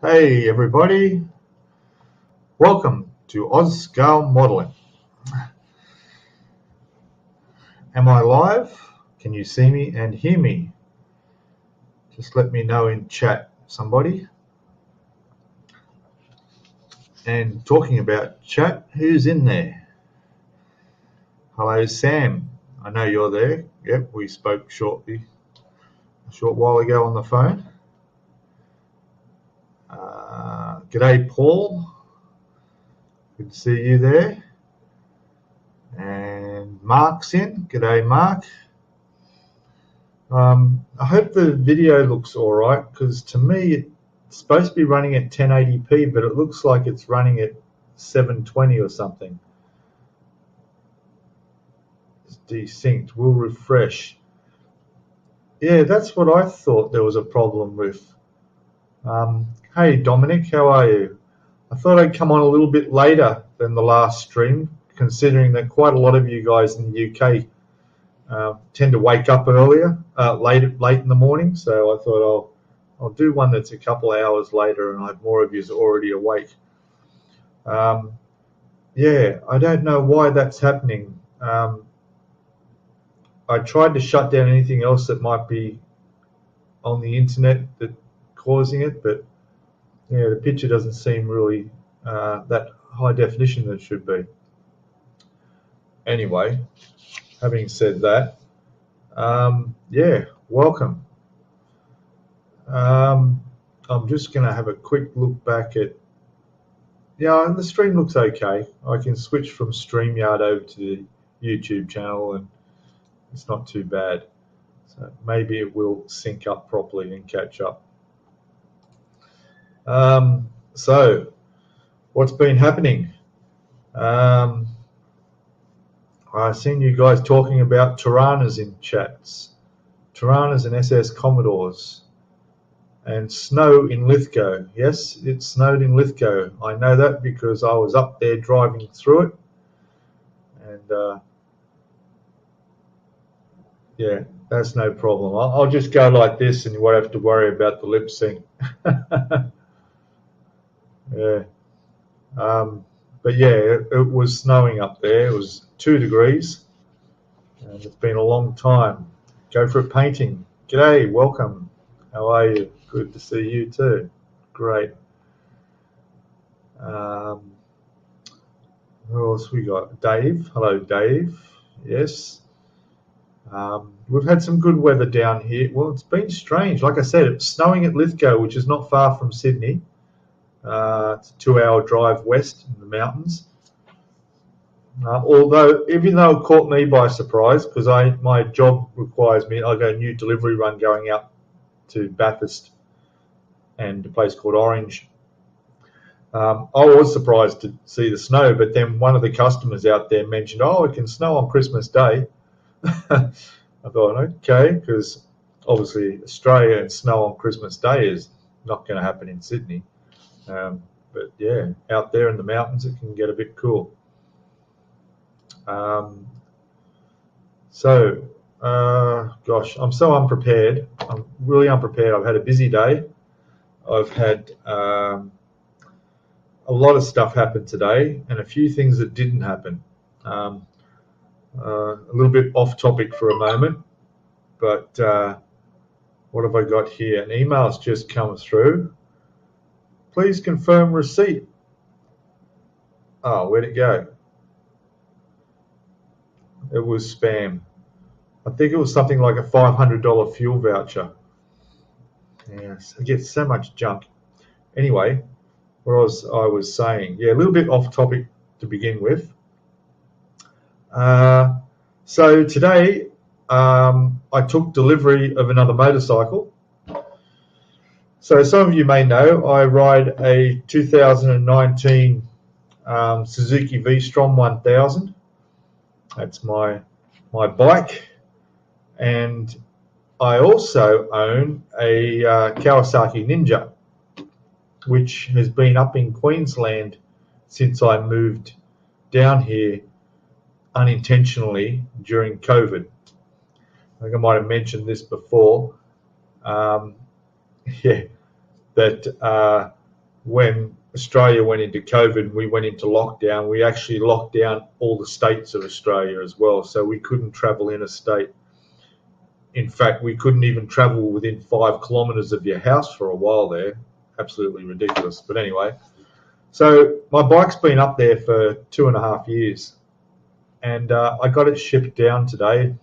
Hey everybody, welcome to Scalemodeling. Am I live? Can you see me and hear me? Just let me know in chat, somebody. And talking about chat, who's in there? Hello Sam, I know you're there. Yep, we spoke a short while ago on the phone. G'day Paul, good to see you there. And Mark's in. G'day Mark. I hope the video looks all right, because to me it's supposed to be running at 1080p, but it looks like it's running at 720 or something. It's desynced. We'll refresh. Yeah, that's what I thought there was a problem with. Hey Dominic, how are you? I thought I'd come on a little bit later than the last stream, considering that quite a lot of you guys in the UK tend to wake up earlier, late in the morning. So I thought I'll do one that's a couple hours later, and I have more of you already awake. Yeah, I don't know why that's happening. I tried to shut down anything else that might be on the internet that causing it, but yeah, the picture doesn't seem really that high definition that it should be. Anyway, having said that, yeah, welcome. I'm just going to have a quick look back at, yeah, the stream looks okay. I can switch from StreamYard over to the YouTube channel and it's not too bad. So maybe it will sync up properly and catch up. So what's been happening? I've seen you guys talking about Tiranas in chats. Tiranas and SS Commodores. And snow in Lithgow. Yes, it snowed in Lithgow. I know that because I was up there driving through it. And yeah, that's no problem. I'll just go like this and you won't have to worry about the lip sync. Yeah. But yeah, it was snowing up there. It was 2 degrees. And it's been a long time. Go for a painting. G'day, welcome. How are you? Good to see you too. Great. Who else we got? Dave. Hello, Dave. Yes. We've had some good weather down here. Well, it's been strange. Like I said, it's snowing at Lithgow, which is not far from Sydney. It's a 2-hour drive west in the mountains. Although, even though it caught me by surprise, because my job requires me, I got a new delivery run going out to Bathurst and a place called Orange. I was surprised to see the snow, but then one of the customers out there mentioned, oh, it can snow on Christmas Day. I thought, okay, because obviously Australia and snow on Christmas Day is not going to happen in Sydney. But yeah, out there in the mountains, it can get a bit cool. Gosh, I'm so unprepared. I'm really unprepared. I've had a busy day. I've had a lot of stuff happen today and a few things that didn't happen. A little bit off topic for a moment, but what have I got here? An email's just come through. Please confirm receipt. Oh, where'd it go? It was spam. I think it was something like a $500 fuel voucher. Yes, I get so much junk. Anyway, what I was saying, yeah, a little bit off topic to begin with. So today I took delivery of another motorcycle. So some of you may know I ride a 2019 Suzuki V-Strom 1000. That's my bike, and I also own a Kawasaki Ninja, which has been up in Queensland since I moved down here unintentionally during COVID. I think I might have mentioned this before. Yeah, that when Australia went into COVID, we went into lockdown. We actually locked down all the states of Australia as well, so we couldn't travel interstate. In fact, we couldn't even travel within 5 kilometres of your house for a while there. Absolutely ridiculous. But anyway, so my bike's been up there for 2.5 years, and I got it shipped down today.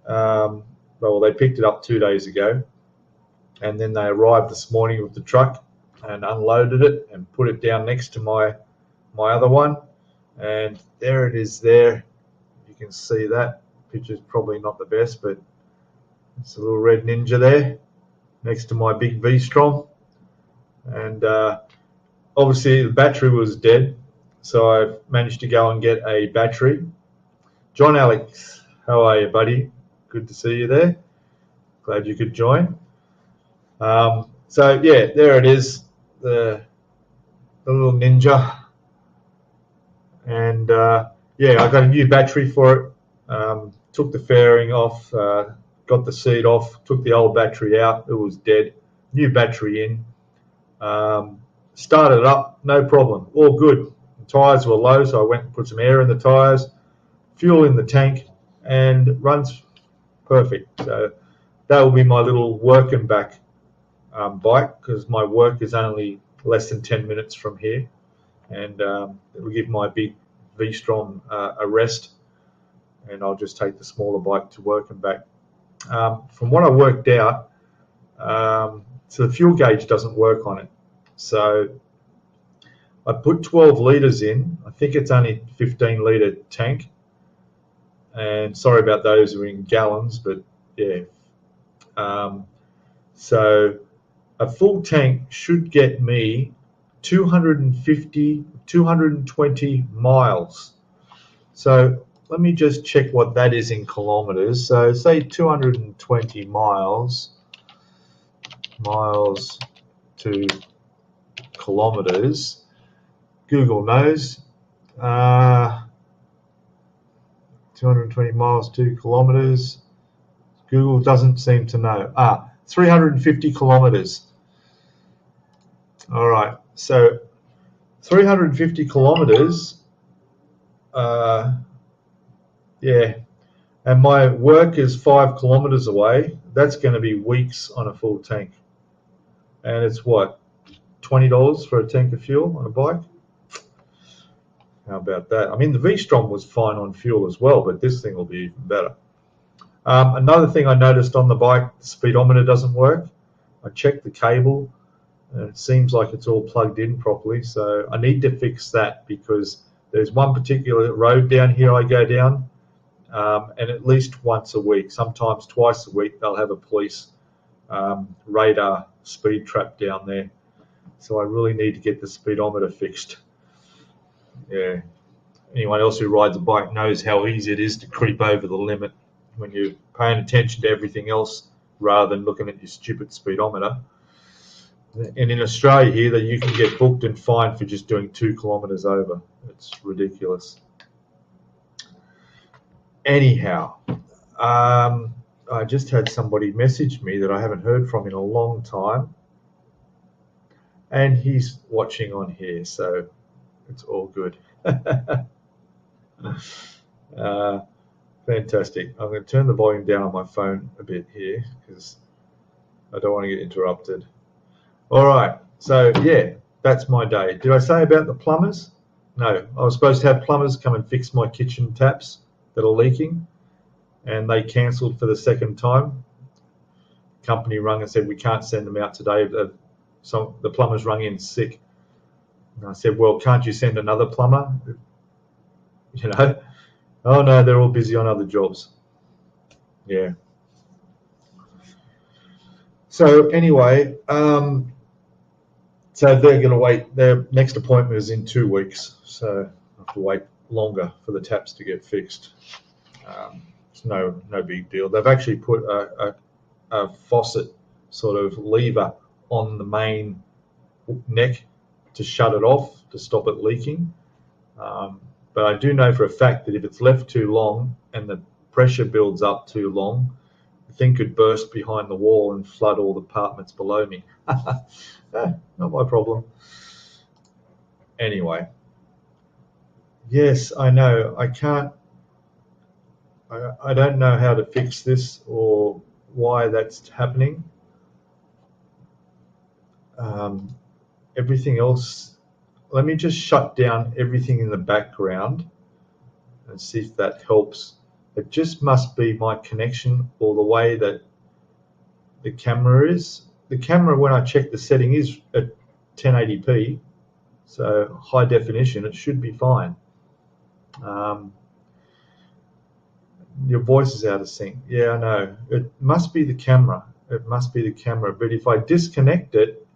Well, they picked it up 2 days ago, and then they arrived this morning with the truck and unloaded it and put it down next to my other one, and there it is there. You can see that. Picture's probably not the best, but it's a little red Ninja there next to my big V-Strom, and obviously the battery was dead, so I managed to go and get a battery. John Alex, how are you, buddy? Good to see you there. Glad you could join. So yeah, there it is, the little Ninja, and yeah, I got a new battery for it. Took the fairing off, got the seat off, took the old battery out. It was dead. New battery in. Started it up, no problem, all good. The tyres were low, so I went and put some air in the tyres, fuel in the tank, and runs perfect. So that will be my little work and back bike, because my work is only less than 10 minutes from here, and it will give my big V-Strom a rest, and I'll just take the smaller bike to work and back. From what I worked out, so the fuel gauge doesn't work on it. So I put 12 litres in. I think it's only 15 litre tank. And sorry about those who are in gallons, but yeah. So a full tank should get me 220 miles. So let me just check what that is in kilometres. So say 220 miles to kilometres. Google knows. 220 miles to kilometres. Google doesn't seem to know. 350 kilometres. All right, so 350 kilometres. Yeah, and my work is 5 kilometres away. That's going to be weeks on a full tank. And it's what, $20 for a tank of fuel on a bike? How about that? I mean, the V-Strom was fine on fuel as well, but this thing will be even better. Another thing I noticed on the bike, the speedometer doesn't work. I checked the cable, and it seems like it's all plugged in properly. So I need to fix that, because there's one particular road down here I go down, and at least once a week, sometimes twice a week, they'll have a police radar speed trap down there. So I really need to get the speedometer fixed. Yeah. Anyone else who rides a bike knows how easy it is to creep over the limit when you're paying attention to everything else rather than looking at your stupid speedometer. And in Australia here, that you can get booked and fined for just doing 2 kilometres over. It's ridiculous. Anyhow, I just had somebody message me that I haven't heard from in a long time, and he's watching on here, so it's all good. Fantastic. I'm going to turn the volume down on my phone a bit here, because I don't want to get interrupted. All right, so yeah, that's my day. Did I say about the plumbers? No, I was supposed to have plumbers come and fix my kitchen taps that are leaking, and they cancelled for the second time. The company rung and said, we can't send them out today. So the plumbers rung in sick. And I said, well, can't you send another plumber? You know, oh no, they're all busy on other jobs. Yeah. So anyway, so they're going to wait. Their next appointment is in 2 weeks, so I have to wait longer for the taps to get fixed. It's no big deal. They've actually put a faucet sort of lever on the main neck to shut it off, to stop it leaking. But I do know for a fact that if it's left too long and the pressure builds up too long, the thing could burst behind the wall and flood all the apartments below me. Not my problem. Anyway, yes, I know. I can't. I don't know how to fix this or why that's happening. Everything else. Let me just shut down everything in the background and see if that helps. It just must be my connection or the way that the camera is. The camera, when I check the setting, is at 1080p, so high definition. It should be fine. Your voice is out of sync. Yeah, I know. It must be the camera. It must be the camera. But if I disconnect it,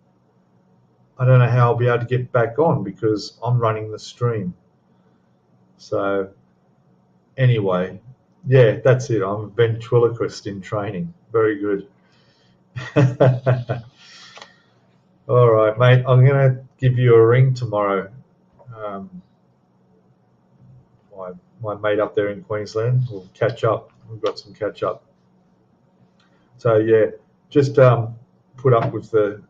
I don't know how I'll be able to get back on because I'm running the stream. So anyway, yeah, that's it. I'm a ventriloquist in training. Very good. All right, mate. I'm going to give you a ring tomorrow. My mate up there in Queensland. We'll catch up. We've got some catch up. So yeah, just put up with the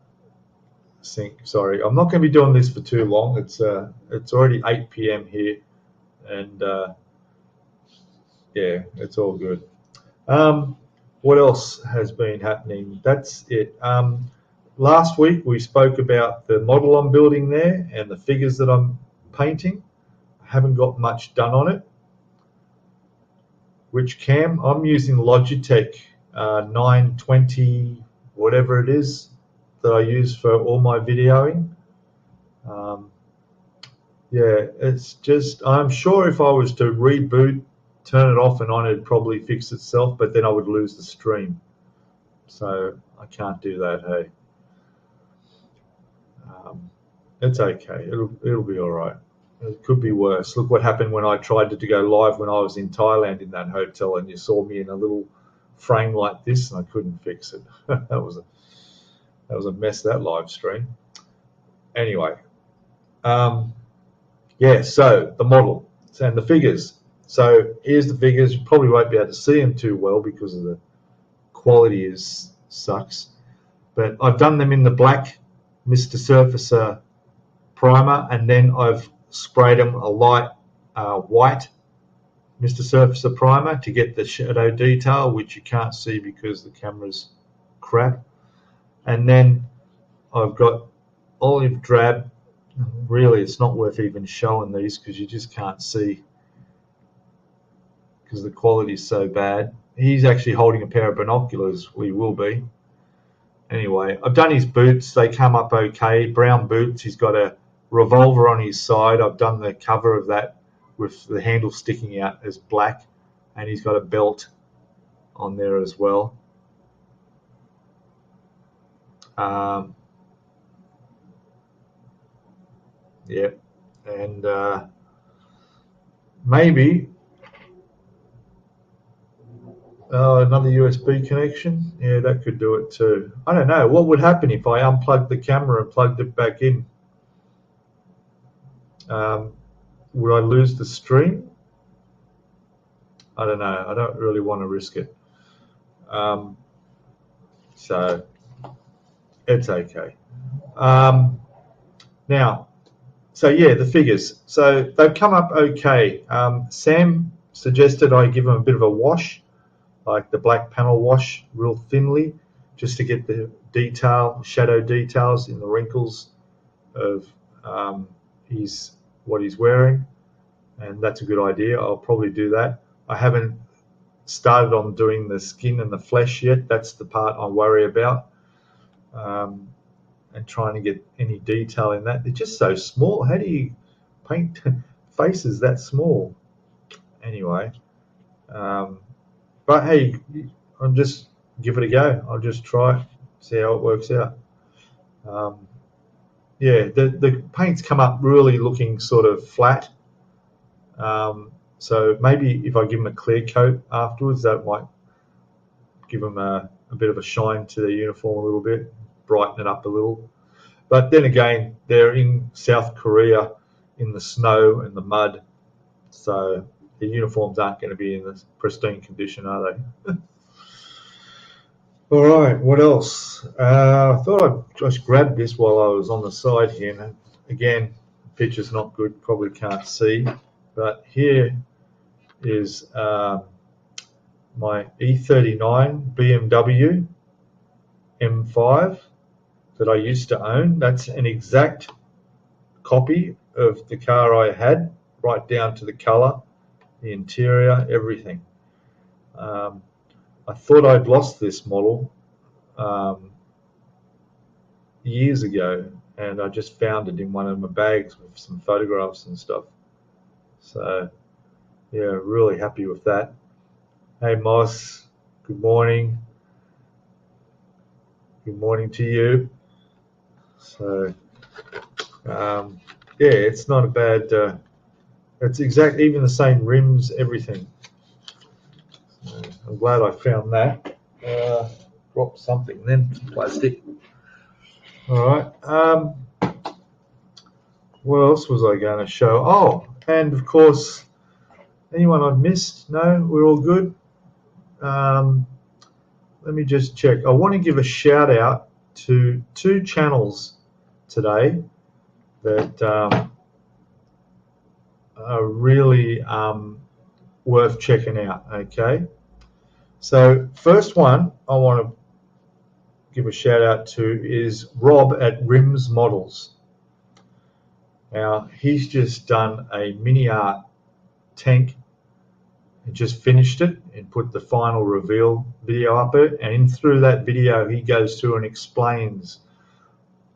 sync. Sorry, I'm not going to be doing this for too long. It's already 8 p.m. here, and yeah, it's all good. What else has been happening? That's it. Last week we spoke about the model I'm building there and the figures that I'm painting. I haven't got much done on it. Which cam? I'm using Logitech 920, whatever it is, that I use for all my videoing. Yeah, it's just, I'm sure if I was to reboot, turn it off and on, it'd probably fix itself, but then I would lose the stream. So I can't do that, hey. It's okay. It'll be all right. It could be worse. Look what happened when I tried to go live when I was in Thailand in that hotel, and you saw me in a little frame like this, and I couldn't fix it. that was a mess, that live stream. Anyway, yeah. So the model and the figures. So here's the figures. You probably won't be able to see them too well because of the quality sucks. But I've done them in the black Mr. Surfacer primer, and then I've sprayed them a light white Mr. Surfacer primer to get the shadow detail, which you can't see because the camera's crap. And then I've got olive drab. Really, it's not worth even showing these because you just can't see because the quality is so bad. He's actually holding a pair of binoculars. We will be. Anyway, I've done his boots. They come up okay. Brown boots. He's got a revolver on his side. I've done the cover of that with the handle sticking out as black, and he's got a belt on there as well. Yeah, and maybe another USB connection. Yeah, that could do it too. I don't know. What would happen if I unplugged the camera and plugged it back in? Would I lose the stream? I don't know. I don't really want to risk it. So it's okay. Now, so yeah, the figures. So they've come up okay. Sam suggested I give them a bit of a wash, like the black panel wash, real thinly, just to get the detail, shadow details in the wrinkles of what he's wearing, and that's a good idea. I'll probably do that. I haven't started on doing the skin and the flesh yet. That's the part I worry about, and trying to get any detail in that. They're just so small. How do you paint faces that small? Anyway, but hey, I'll just give it a go. I'll just try it, see how it works out. Yeah, the paint's come up really looking sort of flat. So maybe if I give them a clear coat afterwards, that might give them a bit of a shine to their uniform a little bit, brighten it up a little. But then again, they're in South Korea in the snow and the mud, so the uniforms aren't going to be in this pristine condition, are they? All right, what else? I thought I'd just grab this while I was on the side here. And again, the picture's not good, probably can't see. But here is my E39 BMW M5 that I used to own. That's an exact copy of the car I had, right down to the colour, the interior, everything. I thought I'd lost this model years ago, and I just found it in one of my bags with some photographs and stuff. So, yeah, really happy with that. Hey, Moss, good morning. Good morning to you. So, yeah, it's not a bad. It's exact, even the same rims, everything. So I'm glad I found that. Dropped something then, some plastic. All right. What else was I going to show? Oh, and of course, anyone I've missed? No, we're all good. Let me just check. I want to give a shout out to 2 channels today that are really worth checking out. Okay, so first one I want to give a shout out to is Rob at Rims Models. Now he's just done a mini art tank and just finished it and put the final reveal video up it, and through that video he goes through and explains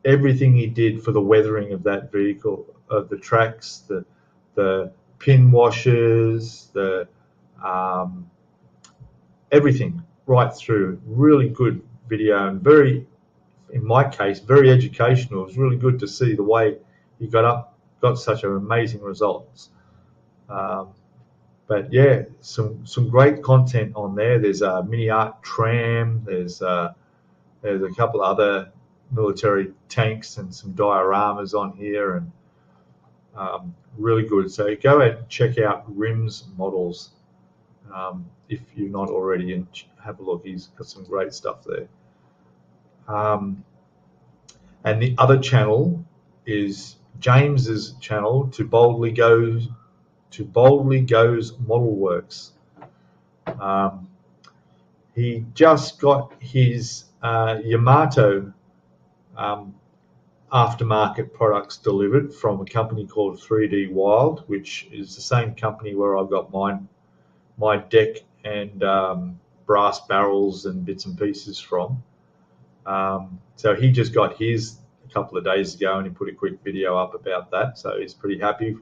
everything he did for the weathering of that vehicle, of the tracks, the pin washers, the everything right through. Really good video, and very, in my case, very educational. It was really good to see the way he got such amazing results. But yeah, some great content on there. There's a mini art tram. There's a couple other military tanks and some dioramas on here, and really good. So go and check out Rims Models if you're not already, and have a look. He's got some great stuff there. And the other channel is James's channel, ToBoldlyGo's Model Works. He just got his Yamato aftermarket products delivered from a company called 3D Wild, which is the same company where I got my deck and brass barrels and bits and pieces from. So he just got his a couple of days ago, and he put a quick video up about that. So he's pretty happy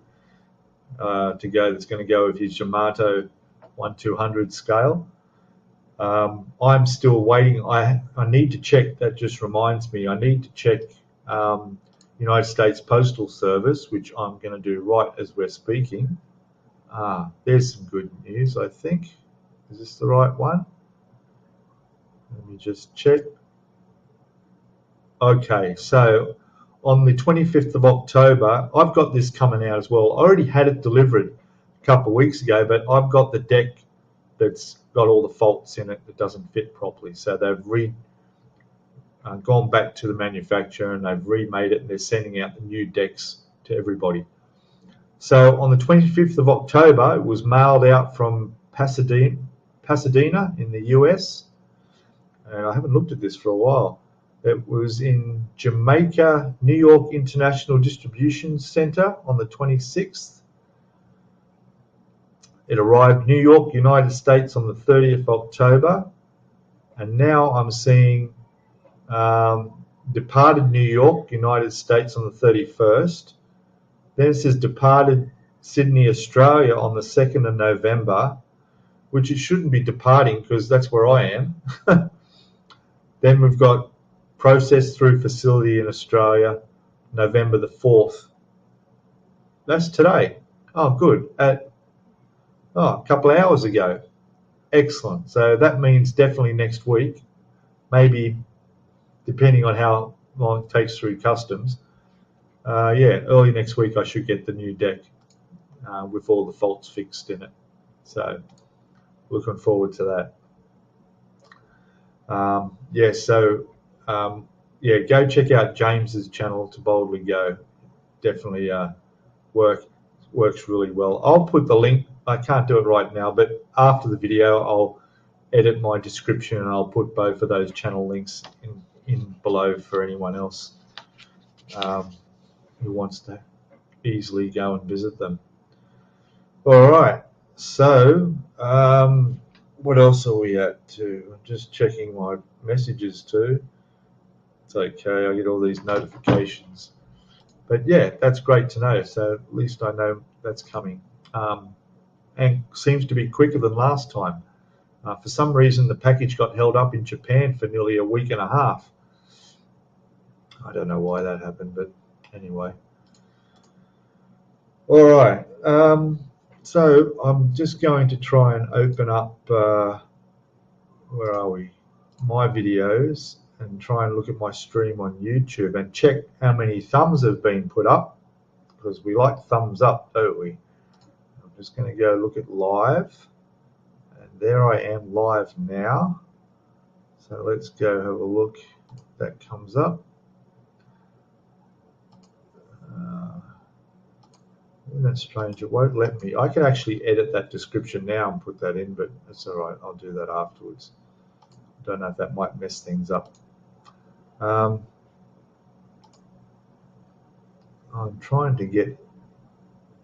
to go. That's going to go with his Yamato 1/200 scale. I'm still waiting. I need to check. That just reminds me. I need to check United States Postal Service, which I'm going to do right as we're speaking. There's some good news, I think. Is this the right one? Let me just check. Okay, so on the 25th of October, I've got this coming out as well. I already had it delivered a couple of weeks ago, but I've got the deck that's got all the faults in it that doesn't fit properly. So they've gone back to the manufacturer and they've remade it, and they're sending out the new decks to everybody. So on the 25th of October, it was mailed out from Pasadena in the US. And I haven't looked at this for a while. It was in Jamaica, New York International Distribution Center on the 26th. It arrived New York, United States on the 30th of October. And now I'm seeing departed New York, United States on the 31st. Then it says departed Sydney, Australia on the 2nd of November, which it shouldn't be departing because that's where I am. Then we've got processed through facility in Australia, November the 4th. That's today. Oh, good. A couple of hours ago. Excellent. So that means definitely next week, maybe depending on how long it takes through customs. Early next week I should get the new deck with all the faults fixed in it. So looking forward to that. Yeah, so yeah, go check out James's channel, ToBoldlyGo. Definitely works really well. I'll put the link. I can't do it right now, but after the video, I'll edit my description and I'll put both of those channel links in below for anyone else who wants to easily go and visit them. All right, so what else are we at too? I'm just checking my messages too. It's okay, I get all these notifications. But yeah, that's great to know. So at least I know that's coming. And seems to be quicker than last time. For some reason, the package got held up in Japan for nearly a week and a half. I don't know why that happened, but anyway. All right. So I'm just going to try and open up, where are we? My videos, and try and look at my stream on YouTube and check how many thumbs have been put up, because we like thumbs up, don't we? I'm just going to go look at live, and there I am live now. So let's go have a look. That comes up. Isn't that strange? It won't let me. I can actually edit that description now and put that in, but that's all right. I'll do that afterwards. I don't know if that might mess things up. I'm trying to get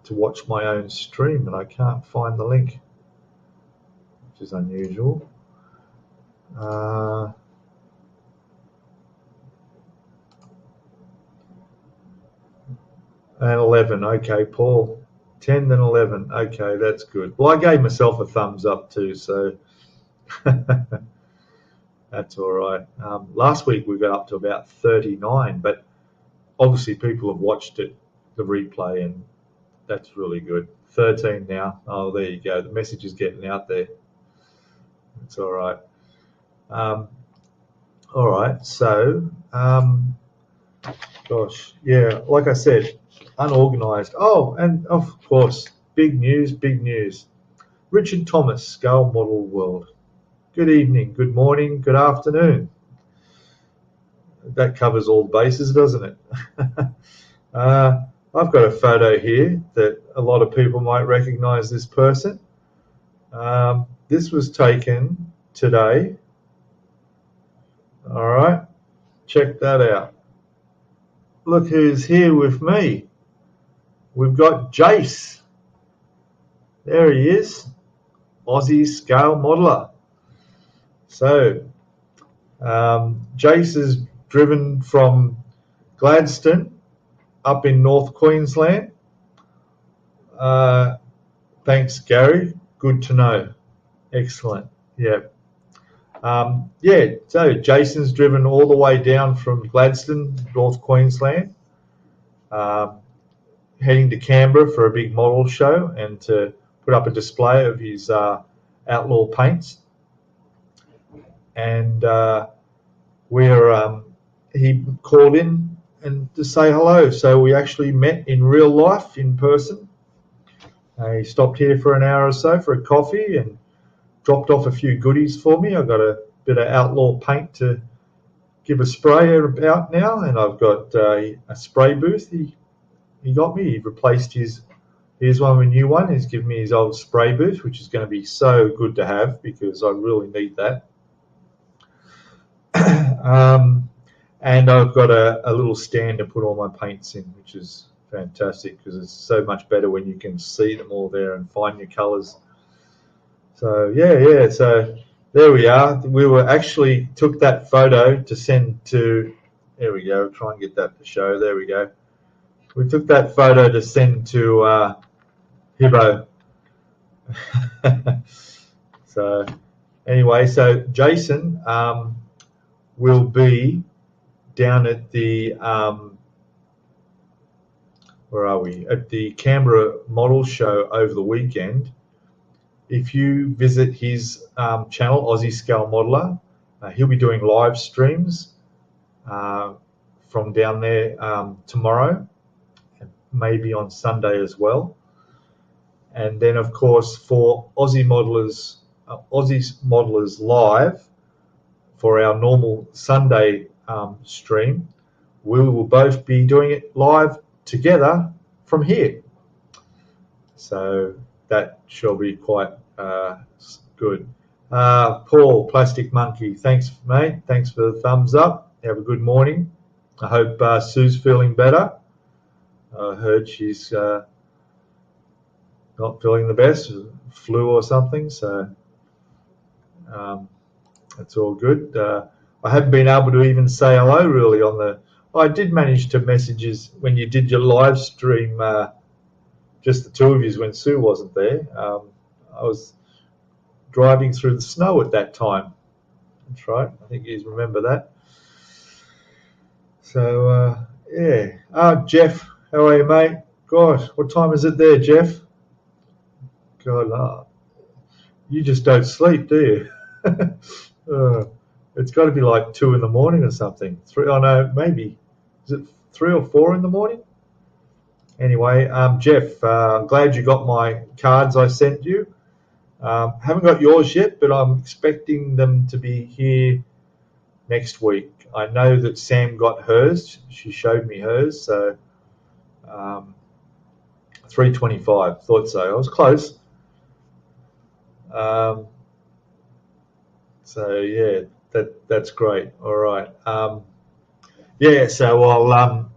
to watch my own stream and I can't find the link, which is unusual. And 11, okay, Paul. 10 then 11, okay, that's good. Well, I gave myself a thumbs up too, so that's all right. Last week we got up to about 39, but obviously people have watched it, the replay, and that's really good. 13 now. Oh, there you go. The message is getting out there. It's all right. All right, so, gosh, yeah, like I said, unorganized. Oh, and of course, big news, big news. Richard Thomas, Scale Model World. Good evening, good morning, good afternoon. That covers all bases, doesn't it? I've got a photo here that a lot of people might recognize this person. This was taken today. All right, check that out. Look who's here with me. We've got Jace. There he is, Aussie scale modeler. So Jace is driven from Gladstone up in North Queensland. Thanks, Gary. Good to know. Excellent. Yeah. Yeah, so Jason's driven all the way down from Gladstone, North Queensland, heading to Canberra for a big model show and to put up a display of his outlaw paints. And he called in and to say hello. So we actually met in real life, in person. He stopped here for an hour or so for a coffee and dropped off a few goodies for me. I've got a bit of outlaw paint to give a spray about now, and I've got a spray booth he got me. He replaced here's one with a new one. He's given me his old spray booth, which is going to be so good to have because I really need that. And I've got a little stand to put all my paints in, which is fantastic because it's so much better when you can see them all there and find your colours. So yeah, so there we are. We were actually took that photo to send to, there we go, try and get that to show, there we go. We took that photo to send to Hibbo. So anyway, so Jason will be down at the, where are we? At the Canberra Model Show over the weekend. If you visit his channel, Aussie Scale Modeler, he'll be doing live streams from down there tomorrow, and maybe on Sunday as well. And then, of course, for Aussie Modelers Live, for our normal Sunday stream, we will both be doing it live together from here. So that shall be quite good. Paul, Plastic Monkey, thanks, mate. Thanks for the thumbs up. Have a good morning. I hope Sue's feeling better. I heard she's not feeling the best, flu or something, so that's all good. I haven't been able to even say hello really on the... I did manage to messages when you did your live stream, just the two of you when Sue wasn't there. I was driving through the snow at that time. That's right. I think you remember that. So, yeah. Jeff, how are you, mate? God, what time is it there, Jeff? God, you just don't sleep, do you? It's got to be like 2 in the morning or something. 3, oh no, maybe. Is it 3 or 4 in the morning? Anyway, Jeff, glad you got my cards I sent you. Haven't got yours yet, but I'm expecting them to be here next week. I know that Sam got hers. She showed me hers, so 3:25. Thought so. I was close. So yeah, that's great. All right. Yeah, so I'll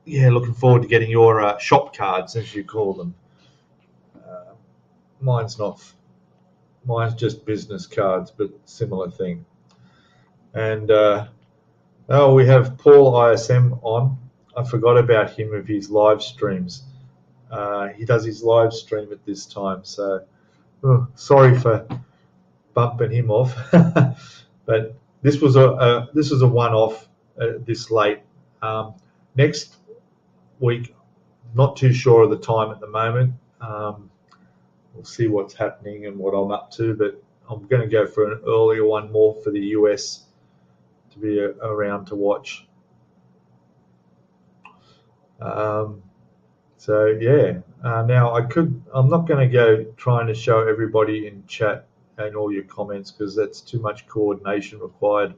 looking forward to getting your shop cards, as you call them. Mine's just business cards, but similar thing. And we have Paul ISM on. I forgot about him with his live streams. He does his live stream at this time, so sorry for bumping him off. But this was a one-off this late. Next week, not too sure of the time at the moment. We'll see what's happening and what I'm up to, but I'm going to go for an earlier one, more for the US to be around to watch. So yeah, now I'm not going to go trying to show everybody in chat and all your comments, because that's too much coordination required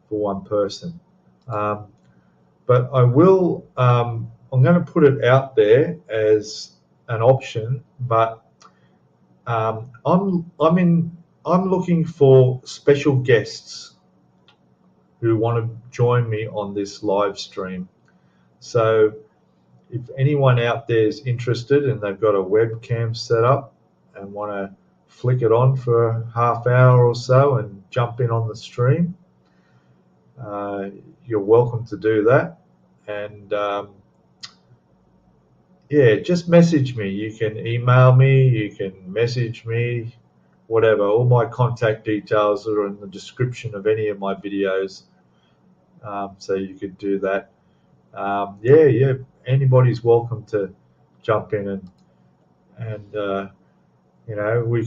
for one person. But I will, I'm going to put it out there as an option, but I'm looking for special guests who want to join me on this live stream. So if anyone out there is interested and they've got a webcam set up and want to flick it on for a half hour or so and jump in on the stream, you're welcome to do that. And yeah, just message me. You can email me, you can message me, whatever. All my contact details are in the description of any of my videos, so you could do that. Yeah, anybody's welcome to jump in and you know, we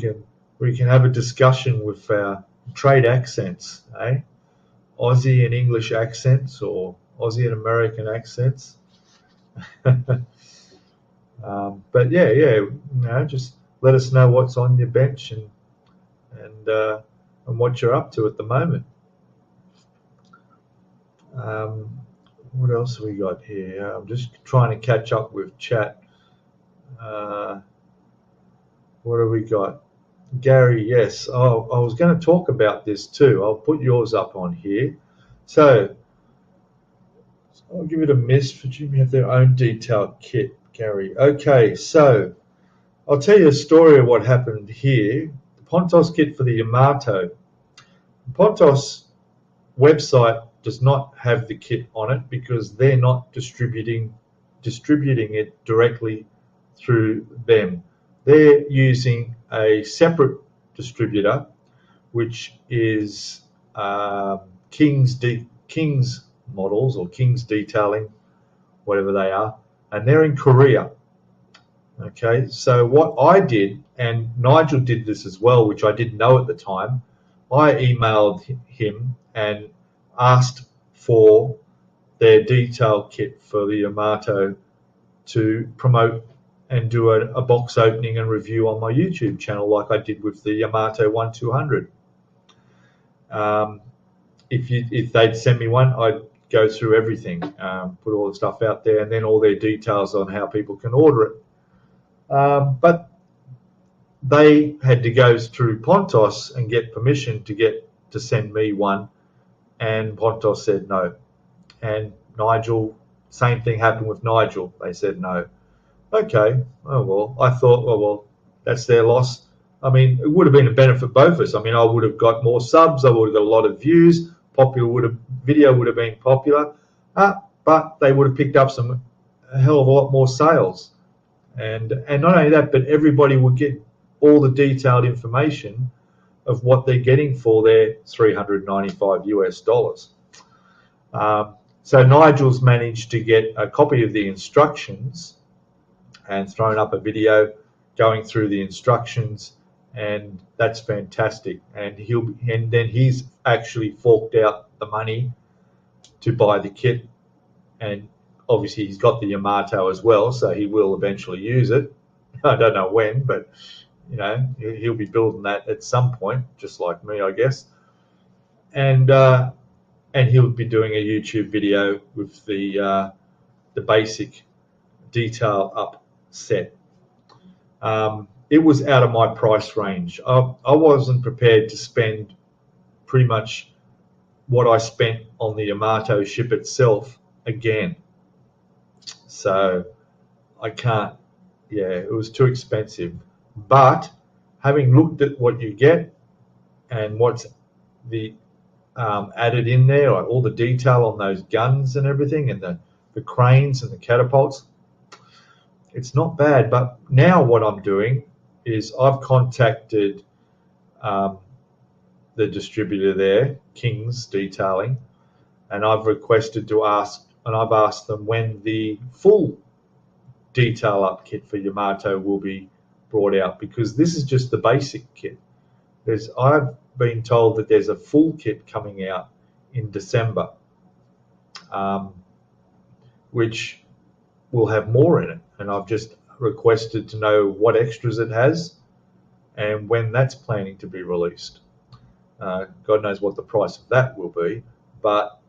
can have a discussion with our trade accents, eh? Aussie and English accents, or Aussie and American accents. But yeah, you know, just let us know what's on your bench and what you're up to at the moment. What else have we got here? I'm just trying to catch up with chat. What have we got? Gary, yes. Oh, I was going to talk about this too. I'll put yours up on here. So I'll give it a miss. Virginia have their own detailed kit, Gary. Okay, so I'll tell you a story of what happened here. The Pontos kit for the Yamato. The Pontos website does not have the kit on it because they're not distributing it directly through them. They're using a separate distributor, which is King's Models or King's Detailing, whatever they are, and they're in Korea. Okay, so what I did, and Nigel did this as well, which I didn't know at the time, I emailed him and asked for their detail kit for the Yamato to promote and do a box opening and review on my YouTube channel like I did with the Yamato 1200. If they'd send me one, I'd go through everything, put all the stuff out there, and then all their details on how people can order it. But they had to go through Pontos and get permission to send me one, and Pontos said no. And Nigel, same thing happened with Nigel. They said no. Okay, oh well. I thought, well, that's their loss. I mean, it would have been a benefit both of us. I mean, I would have got more subs. I would have got a lot of views. Video would have been popular, but they would have picked up a hell of a lot more sales. And not only that, but everybody would get all the detailed information of what they're getting for their $395 US. So Nigel's managed to get a copy of the instructions and thrown up a video going through the instructions, and that's fantastic. And then he's actually forked out the money to buy the kit, and obviously he's got the Yamato as well, so he will eventually use it. I don't know when, but he'll be building that at some point, just like me, I guess. And he'll be doing a YouTube video with the basic detail up set. It was out of my price range. I wasn't prepared to spend pretty much what I spent on the Yamato ship itself again. So I can't, it was too expensive. But having looked at what you get and what's added in there, like all the detail on those guns and everything, and the cranes and the catapults, it's not bad. But now what I'm doing is I've contacted the distributor there, King's Detailing, and I've asked them when the full detail up kit for Yamato will be brought out, because this is just the basic kit. I've been told that there's a full kit coming out in December, which will have more in it, and I've just requested to know what extras it has and when that's planning to be released. God knows what the price of that will be, but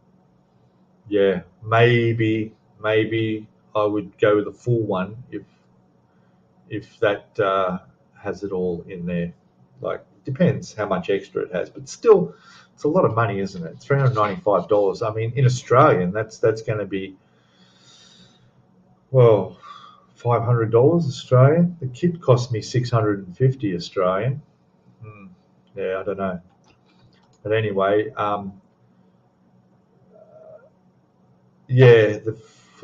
yeah, maybe I would go with the full one if that has it all in there. Like, depends how much extra it has, but still, it's a lot of money, isn't it? $395. I mean, in Australian, that's going to be, well, $500 Australian. The kit cost me $650 Australian. Yeah, I don't know. But anyway, for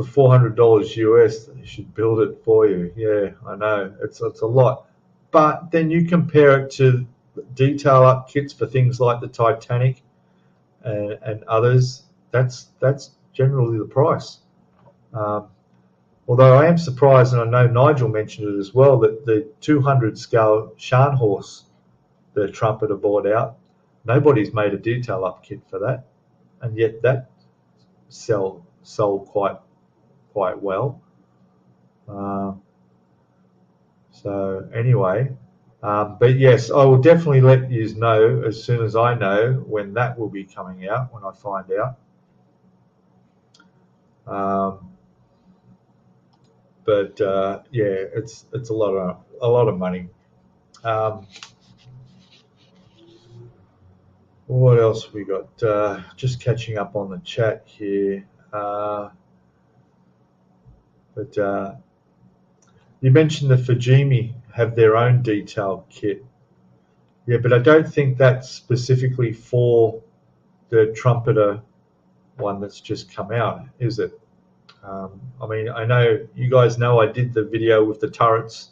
$400 US, they should build it for you. Yeah, I know, it's a lot. But then you compare it to detail up kits for things like the Titanic and others. That's generally the price. Although I am surprised, and I know Nigel mentioned it as well, that the 200 scale Scharnhorst, the trumpeter, bought out. Nobody's made a detail up kit for that, and yet that sold quite well. So anyway, but yes, I will definitely let you know as soon as I know when that will be coming out, when I find out. But it's a lot of money. What else we got? Just catching up on the chat here. But you mentioned the Fujimi have their own detail kit. Yeah, but I don't think that's specifically for the trumpeter one that's just come out, is it? I mean, I know you guys know I did the video with the turrets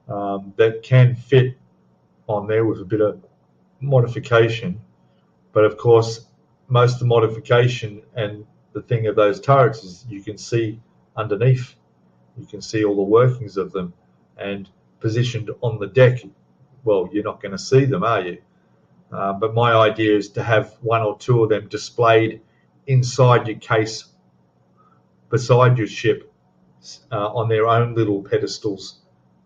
that can fit on there with a bit of modification, but of course most of the modification and the thing of those turrets is you can see underneath, you can see all the workings of them, and positioned on the deck, well, you're not going to see them, are you? But my idea is to have one or two of them displayed inside your case beside your ship on their own little pedestals,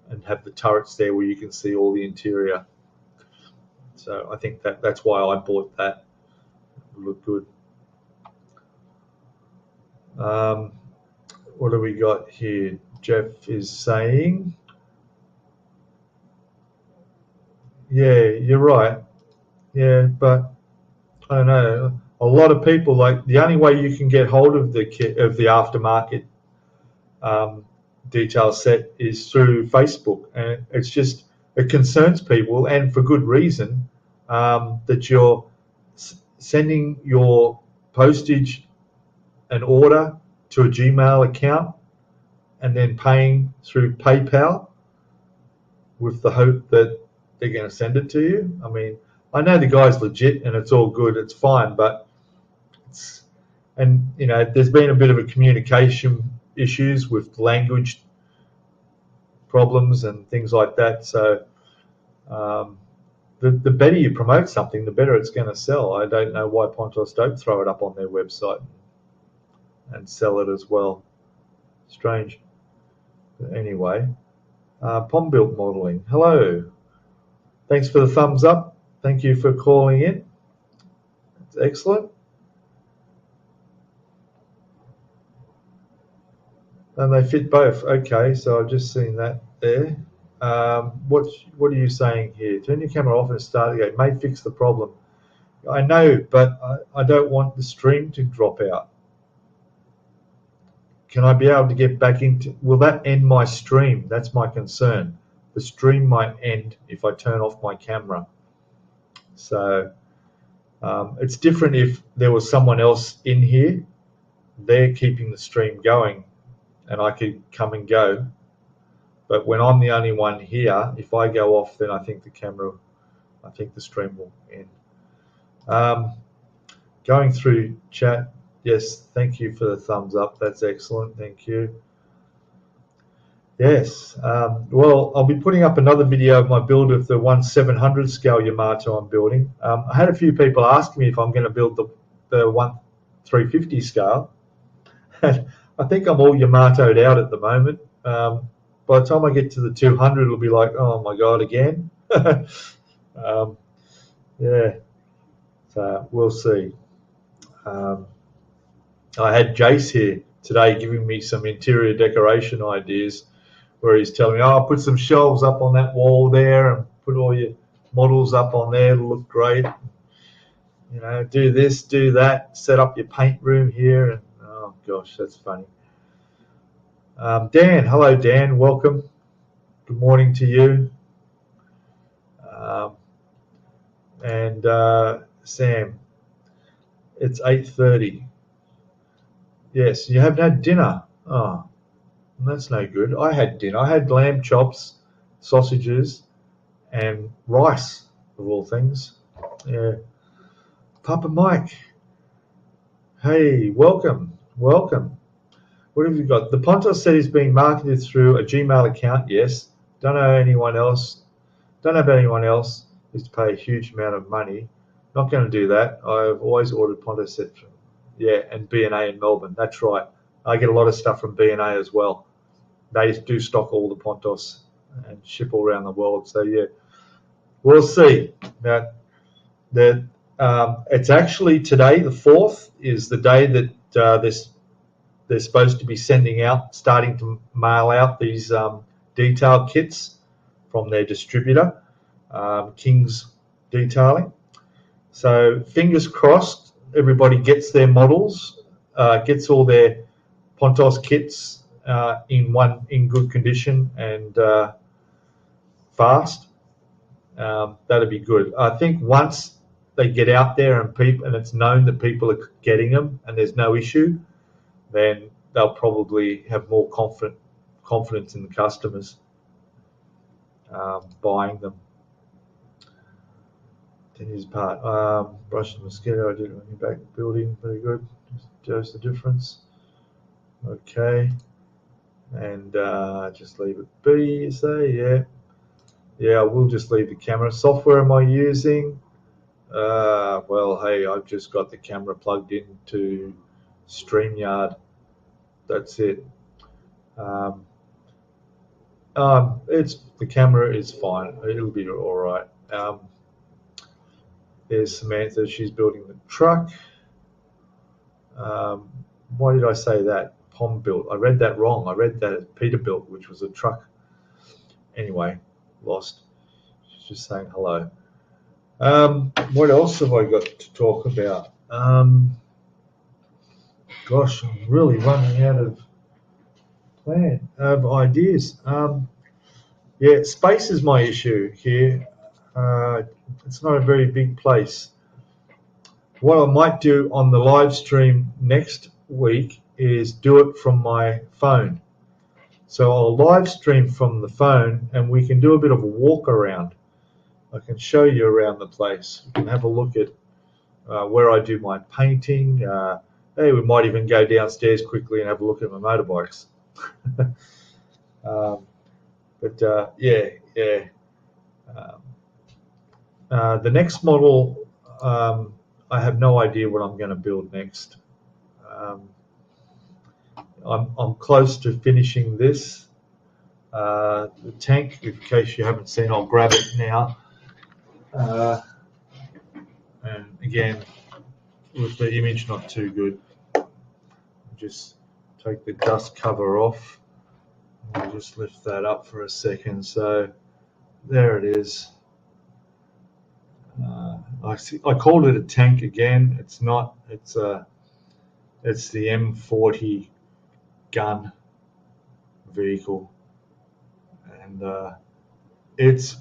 and have the turrets there where you can see all the interior. So I think that's why I bought that. It looked good. What do we got here? Jeff is saying, yeah, you're right. Yeah, but I don't know. A lot of people, like, the only way you can get hold of the kit, of the aftermarket detail set, is through Facebook, and it's just, it concerns people, and for good reason, that you're sending your postage and order to a Gmail account and then paying through PayPal with the hope that they're going to send it to you. I mean, I know the guy's legit and it's all good, it's fine, but it's, and you know, there's been a bit of a communication issues with language problems and things like that. So the better you promote something, the better it's going to sell. I don't know why Pontos don't throw it up on their website and sell it as well. Strange. But anyway, Pom-Built Modeling. Hello. Thanks for the thumbs up. Thank you for calling in. It's excellent. And they fit both. Okay, so I've just seen that there. What are you saying here? Turn your camera off and start again. May fix the problem. I know, but I don't want the stream to drop out. Can I be able to get back into? Will that end my stream? That's my concern. The stream might end if I turn off my camera. So it's different if there was someone else in here. They're keeping the stream going, and I could come and go. But when I'm the only one here, if I go off, then I think the stream will end. Going through chat, yes, thank you for the thumbs up. That's excellent. Thank you. Yes. Well, I'll be putting up another video of my build of the 1/700 scale Yamato I'm building. I had a few people ask me if I'm going to build the 1/350 scale. I think I'm all Yamato'd out at the moment. By the time I get to the 200, it'll be like, oh my God, again. Yeah, so we'll see. I had Jace here today giving me some interior decoration ideas, where he's telling me, oh, put some shelves up on that wall there and put all your models up on there, it'll look great. You know, do this, do that, set up your paint room here, and oh gosh, that's funny. Dan, hello Dan, welcome. Good morning to you. And Sam, it's 8:30. Yes, you haven't had dinner. Oh, that's no good. I had dinner. I had lamb chops, sausages, and rice, of all things. Yeah. Papa Mike, hey, welcome, welcome. What have you got? The Pontos set is being marketed through a Gmail account, yes. Don't know anyone else. Don't know about anyone else is to pay a huge amount of money. Not going to do that. I've always ordered Pontos set from, yeah, and B&A in Melbourne. That's right. I get a lot of stuff from B&A as well. They do stock all the Pontos and ship all around the world. So yeah, we'll see. Now, it's actually today, the 4th, is the day that they're supposed to be sending out, starting to mail out these detail kits from their distributor, King's Detailing. So fingers crossed, everybody gets their models, gets all their Pontos kits in good condition and fast. That'd be good. I think once they get out there and it's known that people are getting them and there's no issue, then they'll probably have more confidence in the customers buying them. 10 years apart. Brush the mosquito, I did it when you're back building. Very good. Just shows the difference. Okay. And just leave it be, you say? Yeah. Yeah, I will just leave the camera. Software am I using? Well, hey, I've just got the camera plugged into StreamYard. That's it. The camera is fine. It'll be all right. There's Samantha. She's building the truck. Why did I say that? Pom built. I read that wrong. I read that as Peterbilt, which was a truck. Anyway, lost. She's just saying hello. What else have I got to talk about? Gosh, I'm really running out of ideas. Yeah, space is my issue here. It's not a very big place. What I might do on the live stream next week is do it from my phone. So I'll live stream from the phone and we can do a bit of a walk around. I can show you around the place. You can have a look at where I do my painting. Hey, we might even go downstairs quickly and have a look at my motorbikes. Yeah. The next model, I have no idea what I'm going to build next. I'm close to finishing this. The tank, in case you haven't seen, I'll grab it now. And again, with the image not too good, just take the dust cover off. I'll just lift that up for a second. So there it is. I called it a tank again. It's not. It's the M40 gun vehicle, and it's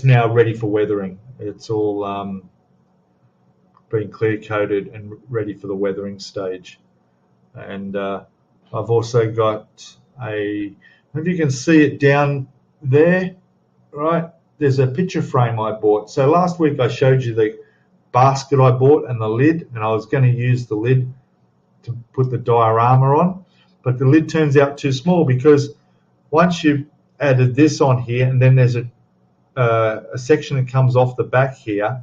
now ready for weathering. It's all been clear coated and ready for the weathering stage. And I've also got if you can see it down there, right? There's a picture frame I bought. So last week I showed you the basket I bought and the lid, and I was going to use the lid to put the diorama on, but the lid turns out too small because once you've added this on here and then there's a section that comes off the back here,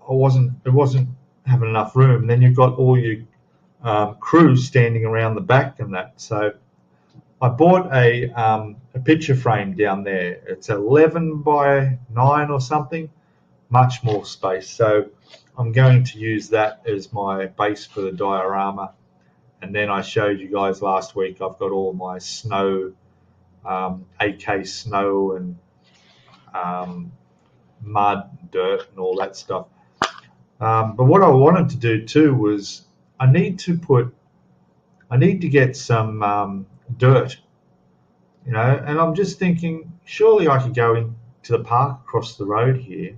it wasn't having enough room. And then you've got all your crew standing around the back and that. So I bought a picture frame down there. It's 11 by 9 or something, much more space. So I'm going to use that as my base for the diorama. And then I showed you guys last week, I've got all my snow, AK snow and mud, dirt and all that stuff. But what I wanted to do too was I need to get some dirt, you know, and I'm just thinking surely I could go into the park across the road here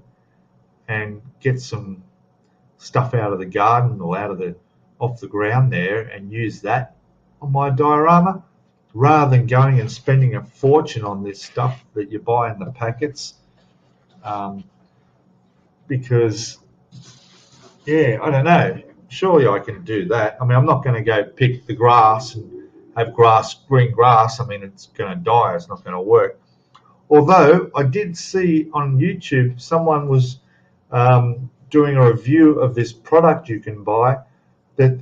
and get some stuff out of the garden or off the ground there and use that on my diorama rather than going and spending a fortune on this stuff that you buy in the packets. Because yeah, I don't know, surely I can do that. I mean, I'm not going to go pick the grass and have green grass. I mean, it's going to die. It's not going to work. Although I did see on YouTube someone was doing a review of this product you can buy that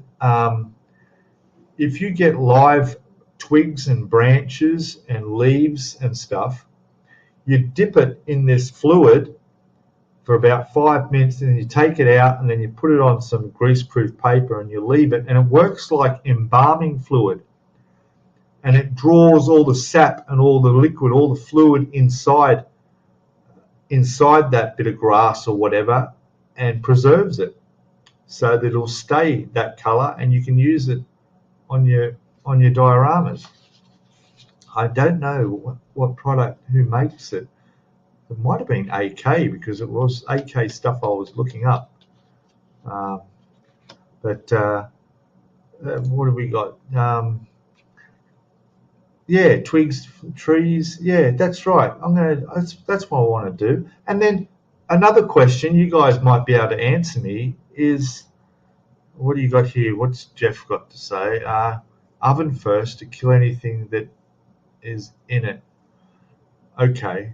if you get live twigs and branches and leaves and stuff, you dip it in this fluid for about 5 minutes, and then you take it out and then you put it on some greaseproof paper and you leave it, and it works like embalming fluid, and it draws all the sap and all the liquid, all the fluid inside that bit of grass or whatever, and preserves it so that it'll stay that color and you can use it on your dioramas. I don't know what product, who makes it. It might have been AK because it was AK stuff I was looking up. What have we got? Yeah, twigs, trees. Yeah, that's right. That's what I want to do. And then another question you guys might be able to answer me is, what do you got here? What's Jeff got to say? Oven first to kill anything that is in it. Okay.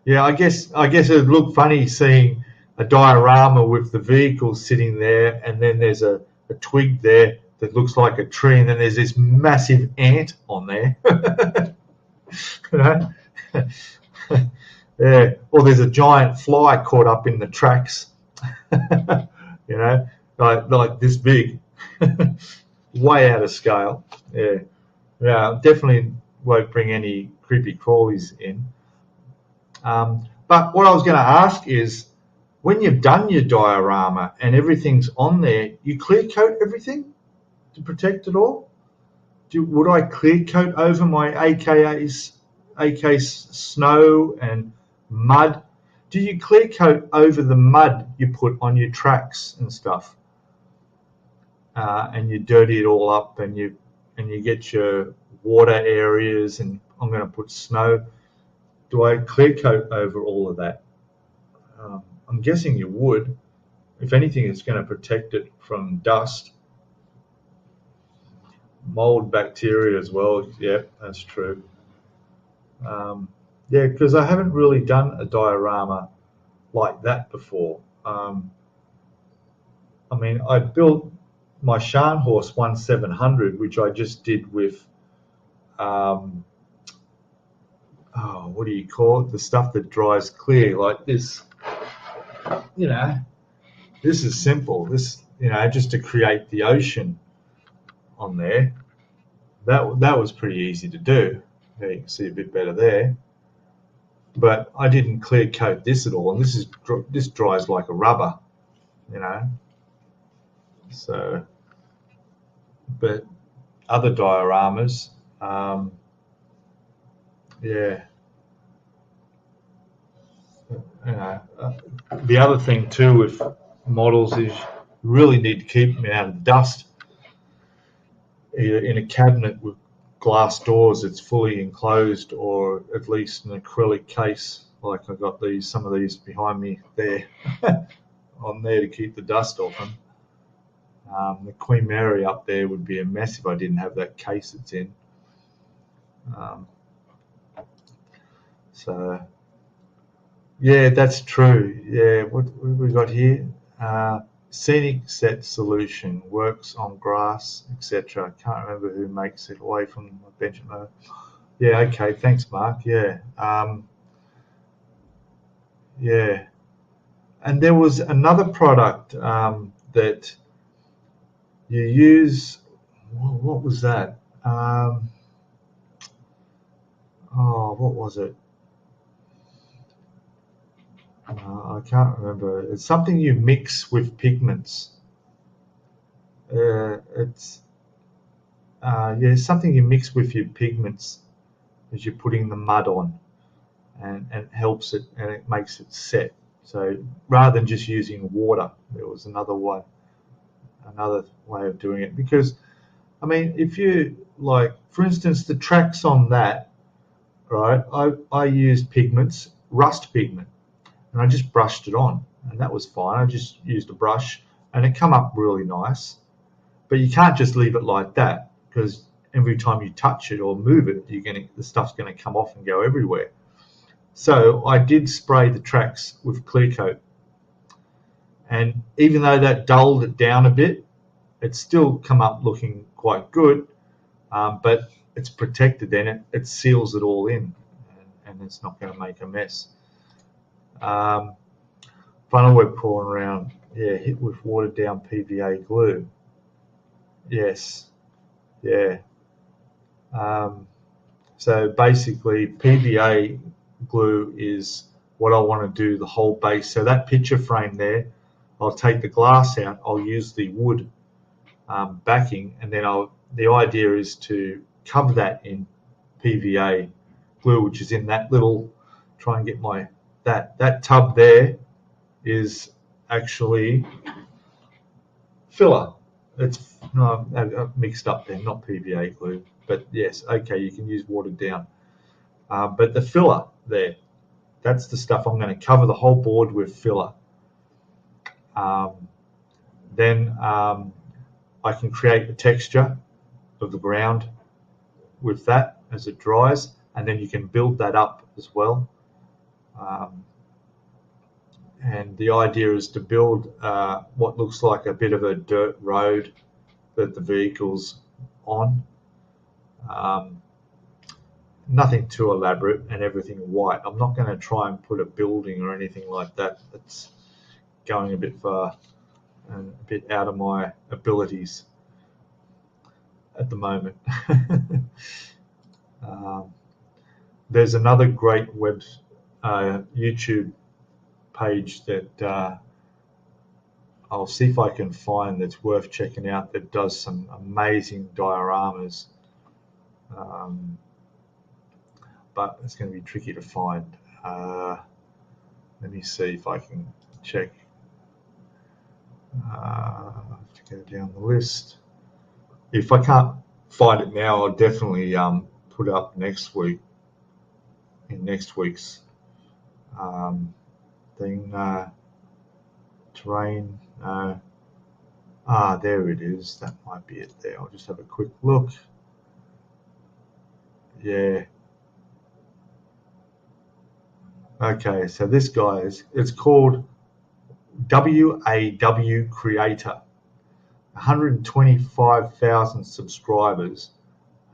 Yeah, I guess it would look funny seeing a diorama with the vehicle sitting there, and then there's a twig there that looks like a tree, and then there's this massive ant on there. You know? Yeah. Or there's a giant fly caught up in the tracks You know, like this big, way out of scale. Yeah, yeah, definitely won't bring any creepy crawlies in. But what I was going to ask is, when you've done your diorama and everything's on there, you clear coat everything to protect it all? Would I clear coat over my AK snow and mud? Do you clear coat over the mud you put on your tracks and stuff? And you dirty it all up, and you get your water areas, and I'm going to put snow. Do I clear coat over all of that? I'm guessing you would. If anything, it's going to protect it from dust, mold, bacteria as well. Yeah, that's true. Yeah, because I haven't really done a diorama like that before. I mean, I built my Scharnhorst 1700, which I just did with, what do you call it? The stuff that dries clear, like this. You know, this is simple. This, just to create the ocean on there. That was pretty easy to do. There you can see a bit better there. But I didn't clear coat this at all, and this dries like a rubber, So, but other dioramas, yeah. The other thing too with models is you really need to keep them out of the dust. Either in a cabinet with glass doors that's fully enclosed, or at least an acrylic case, like I've got some of these behind me there, on there to keep the dust off them. The Queen Mary up there would be a mess if I didn't have that case it's in. So, yeah, that's true. Yeah, what we got here? Scenic set solution, works on grass, etc. I can't remember who makes it, away from my bench at the moment. Yeah, okay, thanks, Mark. Yeah, yeah. And there was another product that you use. What was that? What was it? I can't remember. It's something you mix with pigments. It's something you mix with your pigments as you're putting the mud on, and it helps it, and it makes it set. So rather than just using water, there was another way of doing it. Because, I mean, if you, like, for instance, the tracks on that, right? I used pigments, rust pigment, and I just brushed it on, and that was fine. I just used a brush, and it come up really nice. But you can't just leave it like that, because every time you touch it or move it, the stuff's going to come off and go everywhere. So I did spray the tracks with clear coat, and even though that dulled it down a bit, it's still come up looking quite good. But it's protected, then it seals it all in, and it's not going to make a mess. Funnel web crawling around, yeah, hit with watered down PVA glue. Yes, yeah. So basically, PVA glue is what I want to do the whole base. So that picture frame there, I'll take the glass out, I'll use the wood backing, and then the idea is to cover that in PVA glue, which is in that little, try and get that tub there is actually filler. It's mixed up there, not PVA glue, but yes, okay, you can use watered down. But the filler there, that's the stuff I'm going to cover the whole board with filler. Then I can create the texture of the ground with that as it dries, and then you can build that up as well. And the idea is to build what looks like a bit of a dirt road that the vehicle's on. Nothing too elaborate, and everything white. I'm not going to try and put a building or anything like that. going a bit far and a bit out of my abilities at the moment. There's another great YouTube page that I'll see if I can find that's worth checking out, that does some amazing dioramas, but it's going to be tricky to find. Let me see if I can check. I have to go down the list. If I can't find it now, I'll definitely put it up next week, in next week's thing. Terrain. There it is. That might be it there. I'll just have a quick look. Yeah. Okay, so this guy it's called WAW Creator. 125,000 subscribers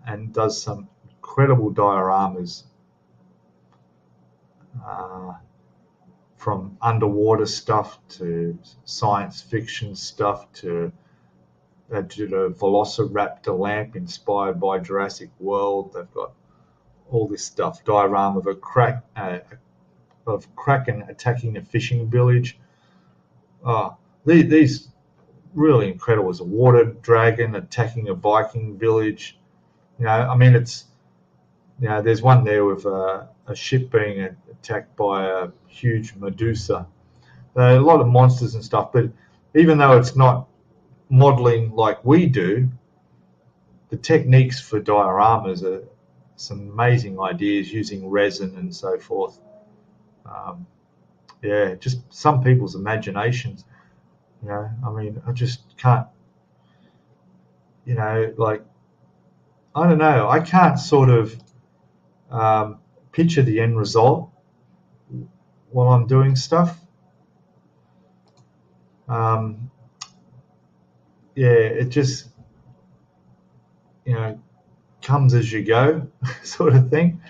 and does some incredible dioramas, from underwater stuff to science fiction stuff to they did a Velociraptor lamp inspired by Jurassic World. They've got all this stuff. Diorama of Kraken attacking a fishing village. These really incredible. There's a water dragon attacking a Viking village. I mean, it's there's one there with a ship being attacked by a huge Medusa. A lot of monsters and stuff, but even though it's not modeling like we do, the techniques for dioramas are some amazing ideas using resin and so forth. Just some people's imaginations. I mean, I just can't, like, I don't know, I can't sort of picture the end result while I'm doing stuff. It just, comes as you go sort of thing.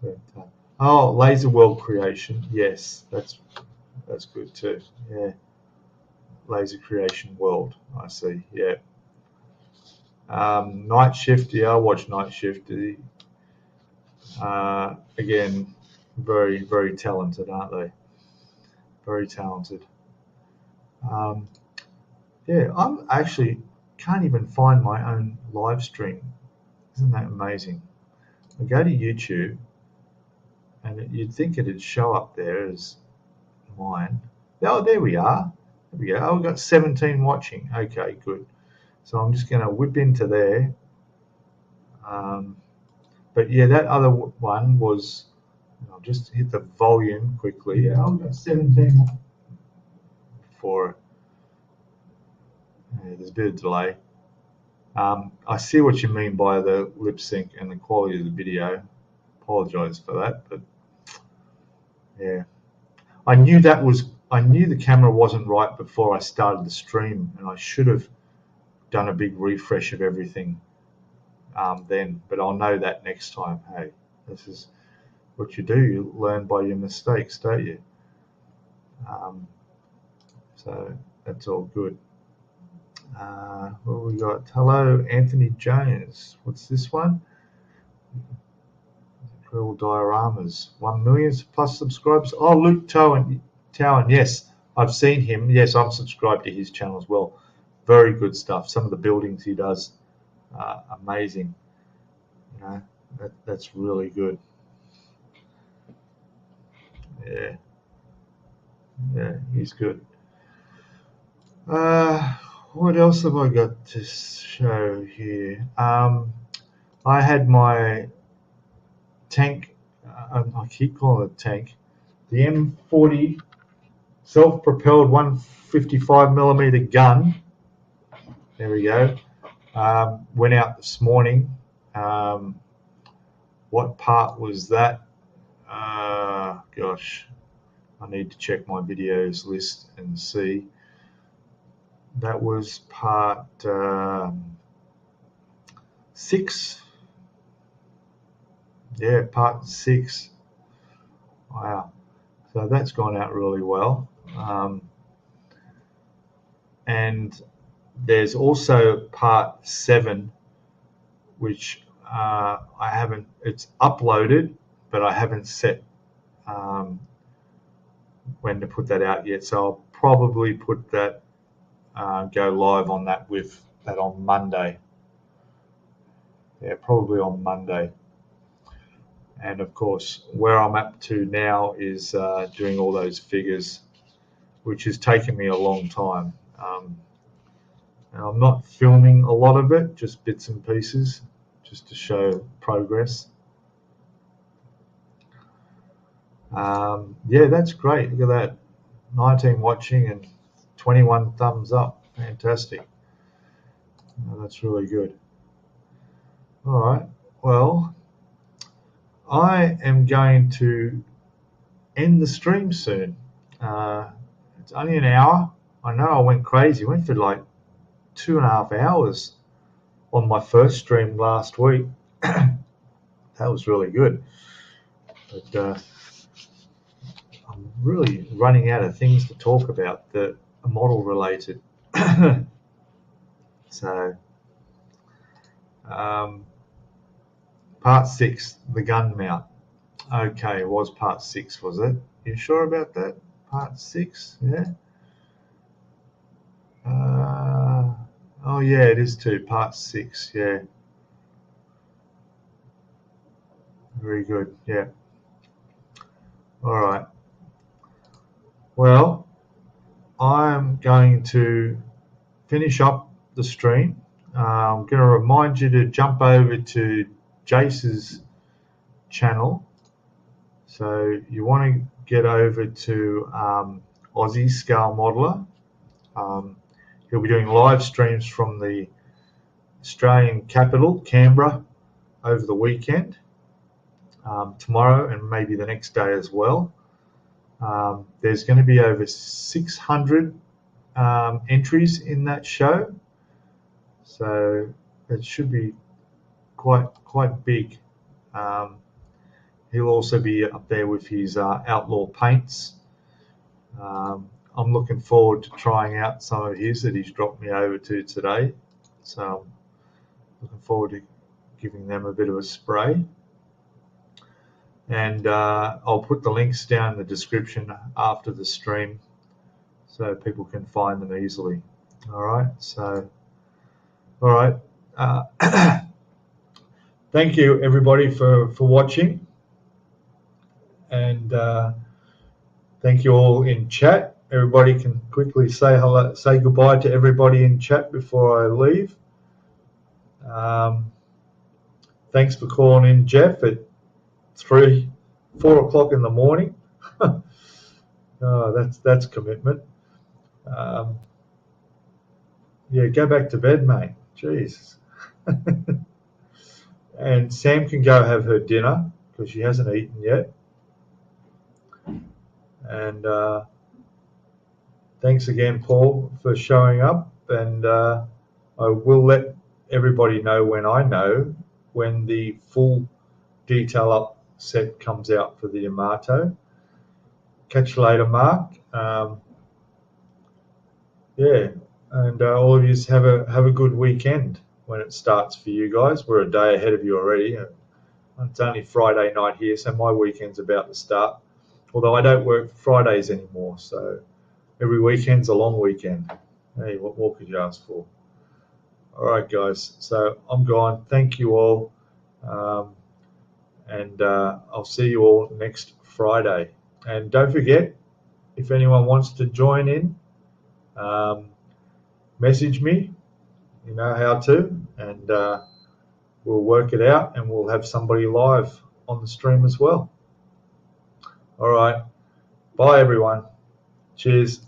But, laser world creation, yes, that's good too. Yeah, laser creation world, I see. Yeah. Night Shift, yeah, I watch Night Shift. Again, very, very talented, aren't they? Very talented. I'm actually can't even find my own live stream. Isn't that amazing? I go to YouTube, and you'd think it'd show up there as mine. Oh, there we are. There we go. Oh, we've got 17 watching. Okay, good. So I'm just going to whip into there. But yeah, that other one was, I'll just hit the volume quickly. Yeah, I've got 17 for, there's a bit of delay. I see what you mean by the lip sync and the quality of the video. Apologize for that, but yeah. I knew the camera wasn't right before I started the stream, and I should have done a big refresh of everything then, but I'll know that next time. Hey, this is what you do. You learn by your mistakes, don't you? So that's all good. What we got? Hello, Anthony Jones. What's this one? Incredible dioramas. 1 million plus subscribers. Oh, Luke Towan. Yes, I've seen him. Yes, I'm subscribed to his channel as well. Very good stuff. Some of the buildings he does, amazing. That's really good. Yeah, he's good. What else have I got to show here? I had my tank. I keep calling it a tank. The M40 self-propelled 155mm gun. There we go. Went out this morning. What part was that? Gosh, I need to check my videos list and see. That was part 6. Yeah, part 6. Wow. So that's gone out really well. and there's also part 7, which I haven't, it's uploaded, but I haven't set when to put that out yet. So I'll probably put that, go live on that with that on Monday. Yeah, probably on Monday. And of course, where I'm up to now is doing all those figures, which has taken me a long time. And I'm not filming a lot of it, just bits and pieces, just to show progress. Yeah, that's great. Look at that. 19 watching and 21 thumbs up. Fantastic. That's really good. All right. Well, I am going to end the stream soon. It's only an hour. I know I went crazy. I went for like 2.5 hours on my first stream last week. That was really good. But I'm really running out of things to talk about that are model related. So, part 6, the gun mount. Okay, it was part 6, was it? You sure about that? Part 6, yeah? Oh yeah, it is too, part 6, yeah. Very good, yeah. All right. Well, I'm going to finish up the stream. I'm going to remind you to jump over to Jace's channel. So you want to get over to Aussie Scalemodeler. He'll be doing live streams from the Australian capital, Canberra, over the weekend, tomorrow and maybe the next day as well. There's going to be over 600 entries in that show, so it should be quite big. He'll also be up there with his outlaw paints. I'm looking forward to trying out some of his that he's dropped me over to today. So I'm looking forward to giving them a bit of a spray. And I'll put the links down in the description after the stream so people can find them easily. All right. So, all right. Thank you, everybody, for watching. And thank you all in chat. Everybody can quickly say hello, say goodbye to everybody in chat before I leave. Thanks for calling in, Jeff, at 4 o'clock in the morning. Oh, that's commitment. Yeah, go back to bed, mate. Jeez. And Sam can go have her dinner because she hasn't eaten yet. And thanks again, Paul, for showing up. And I will let everybody know when the full detail up set comes out for the Yamato. Catch you later, Mark. Yeah, and all of you have a good weekend when it starts for you guys. We're a day ahead of you already. It's only Friday night here, so my weekend's about to start. Although I don't work Fridays anymore, so every weekend's a long weekend. Hey, what more could you ask for? All right, guys. So I'm gone. Thank you all. And I'll see you all next Friday. And don't forget, if anyone wants to join in, message me. You know how to. And we'll work it out and we'll have somebody live on the stream as well. All right. Bye, everyone. Cheers.